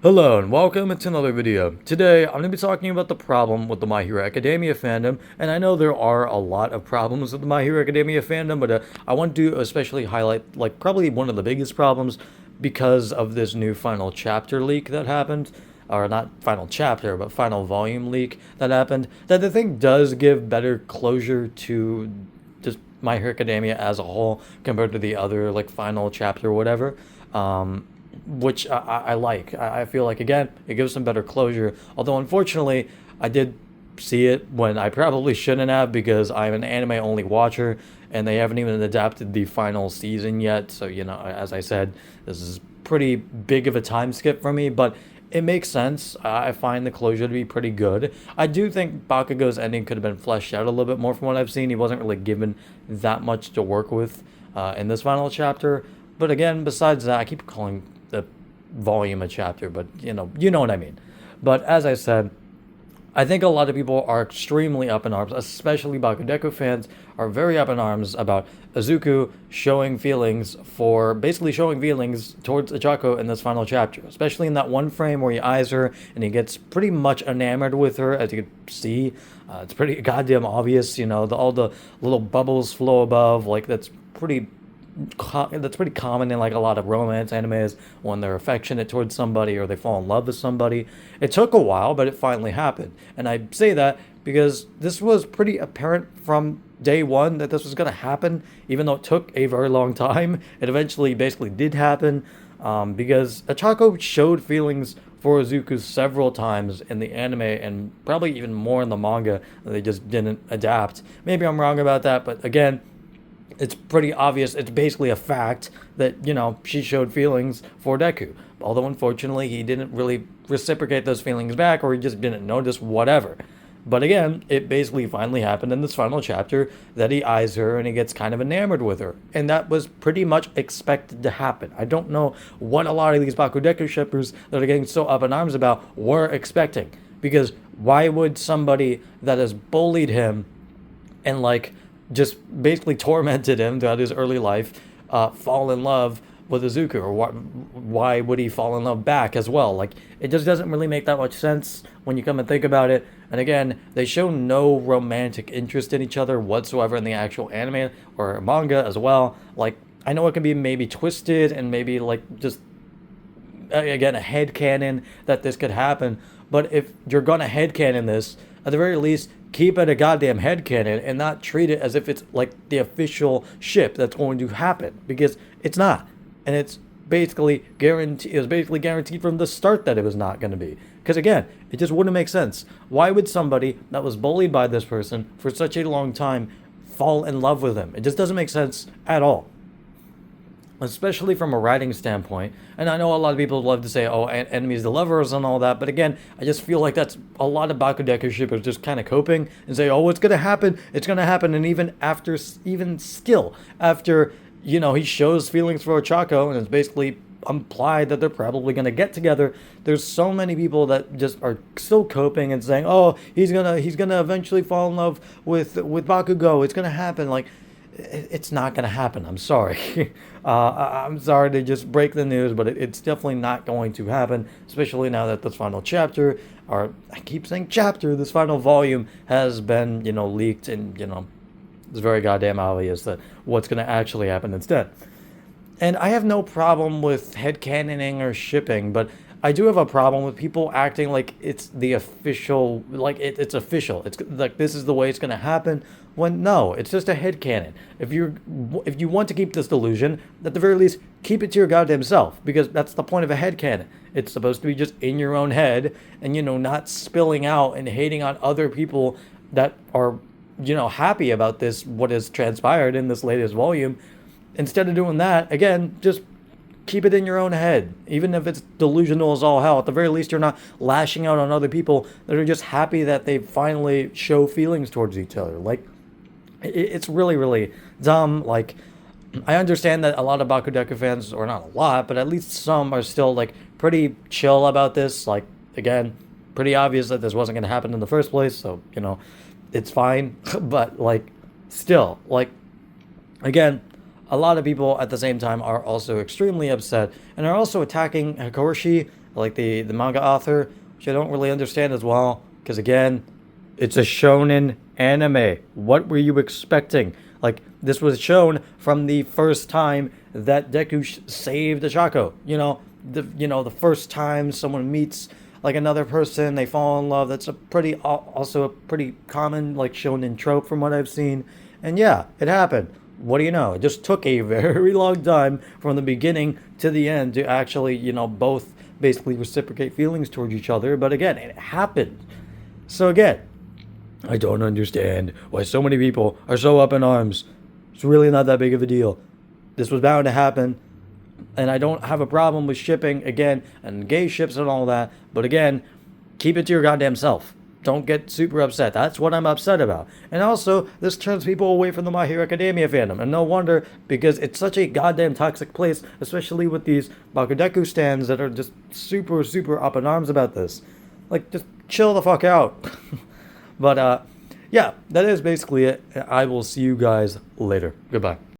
Hello and welcome to another video. Today I'm going to be talking about the problem with the My Hero Academia fandom, and I know there are a lot of problems with the My Hero Academia fandom, but I want to especially highlight probably one of the biggest problems because of this new final chapter leak that happened, or not final chapter, but final volume leak that happened, that the thing does give better closure to just My Hero Academia as a whole compared to the other final chapter or whatever. Which I like. I feel like, again, it gives some better closure. Although, unfortunately, I did see it when I probably shouldn't have because I'm an anime only watcher and they haven't even adapted the final season yet. So, as I said, this is pretty big of a time skip for me, but it makes sense. I find the closure to be pretty good. I do think Bakugo's ending could have been fleshed out a little bit more from what I've seen. He wasn't really given that much to work with in this final chapter. But again, besides that, I keep calling the volume a chapter, but you know what I mean. But as I said, I think a lot of people are extremely up in arms, especially Bakudeku fans are very up in arms about Izuku basically showing feelings towards Ochako in this final chapter, especially in that one frame where he eyes her and he gets pretty much enamored with her, as you can see. It's pretty goddamn obvious, all the little bubbles flow above, that's pretty common in a lot of romance animes when they're affectionate towards somebody or they fall in love with somebody. It took a while, but it finally happened. And I say that because this was pretty apparent from day one that this was going to happen, even though it took a very long time. It eventually basically did happen because Achako showed feelings for Izuku several times in the anime and probably even more in the manga. They just didn't adapt. Maybe I'm wrong about that, but again, it's pretty obvious. It's basically a fact that, she showed feelings for Deku. Although, unfortunately, he didn't really reciprocate those feelings back, or he just didn't notice, whatever. But again, it basically finally happened in this final chapter that he eyes her and he gets kind of enamored with her. And that was pretty much expected to happen. I don't know what a lot of these Bakudeku shippers that are getting so up in arms about were expecting. Because why would somebody that has bullied him and, just basically tormented him throughout his early life, fall in love with Izuku, or why would he fall in love back as well? It just doesn't really make that much sense when you come and think about it. And again, they show no romantic interest in each other whatsoever in the actual anime or manga as well. I know it can be maybe twisted and maybe just again a headcanon that this could happen, but if you're gonna headcanon this, at the very least, keep it a goddamn headcanon and not treat it as if it's the official ship that's going to happen, because it's not. And it's basically guaranteed. It was basically guaranteed from the start that it was not going to be. Because again, it just wouldn't make sense. Why would somebody that was bullied by this person for such a long time fall in love with him? It just doesn't make sense at all, especially from a writing standpoint. And I know a lot of people love to say, oh, enemies to lovers and all that, but again, I just feel like that's a lot of Bakudeku shippers just kind of coping and say, oh, it's going to happen, and even still, after, he shows feelings for Ochako, and it's basically implied that they're probably going to get together, there's so many people that just are still coping and saying, oh, he's gonna eventually fall in love with Bakugo, it's going to happen. It's not going to happen. I'm sorry. I'm sorry to just break the news, but it's definitely not going to happen, especially now that this final chapter, or I keep saying chapter, this final volume has been, leaked, and, it's very goddamn obvious that what's going to actually happen instead. And I have no problem with headcanoning or shipping, but I do have a problem with people acting like it's the official, it's official. It's like this is the way it's going to happen. When no, it's just a headcanon. If you want to keep this delusion, at the very least, keep it to your goddamn self, because that's the point of a headcanon. It's supposed to be just in your own head and, not spilling out and hating on other people that are, happy about this, what has transpired in this latest volume. Instead of doing that, again, just keep it in your own head. Even if it's delusional as all hell, at the very least, you're not lashing out on other people that are just happy that they finally show feelings towards each other. It's really, really dumb. I understand that a lot of Bakudeku fans, or not a lot, but at least some, are still pretty chill about this. Again, pretty obvious that this wasn't going to happen in the first place, so it's fine. But still, again, a lot of people at the same time are also extremely upset and are also attacking Hikoroshi like the manga author, which I don't really understand as well. Because again, it's a shonen anime. What were you expecting? Like, this was shown from the first time that Deku saved the Chaco. The first time someone meets like another person, they fall in love. That's also a pretty common like shonen trope from what I've seen. And yeah, it happened. What do you know? It just took a very long time from the beginning to the end to actually, both basically reciprocate feelings towards each other. But again, it happened. So again, I don't understand why so many people are so up in arms. It's really not that big of a deal. This was bound to happen. And I don't have a problem with shipping, again, and gay ships and all that. But again, keep it to your goddamn self. Don't get super upset. That's what I'm upset about. And also, this turns people away from the My Hero Academia fandom. And no wonder, because it's such a goddamn toxic place, especially with these Bakudeku stands that are just super, super up in arms about this. Like, just chill the fuck out. But, yeah, that is basically it. I will see you guys later. Goodbye.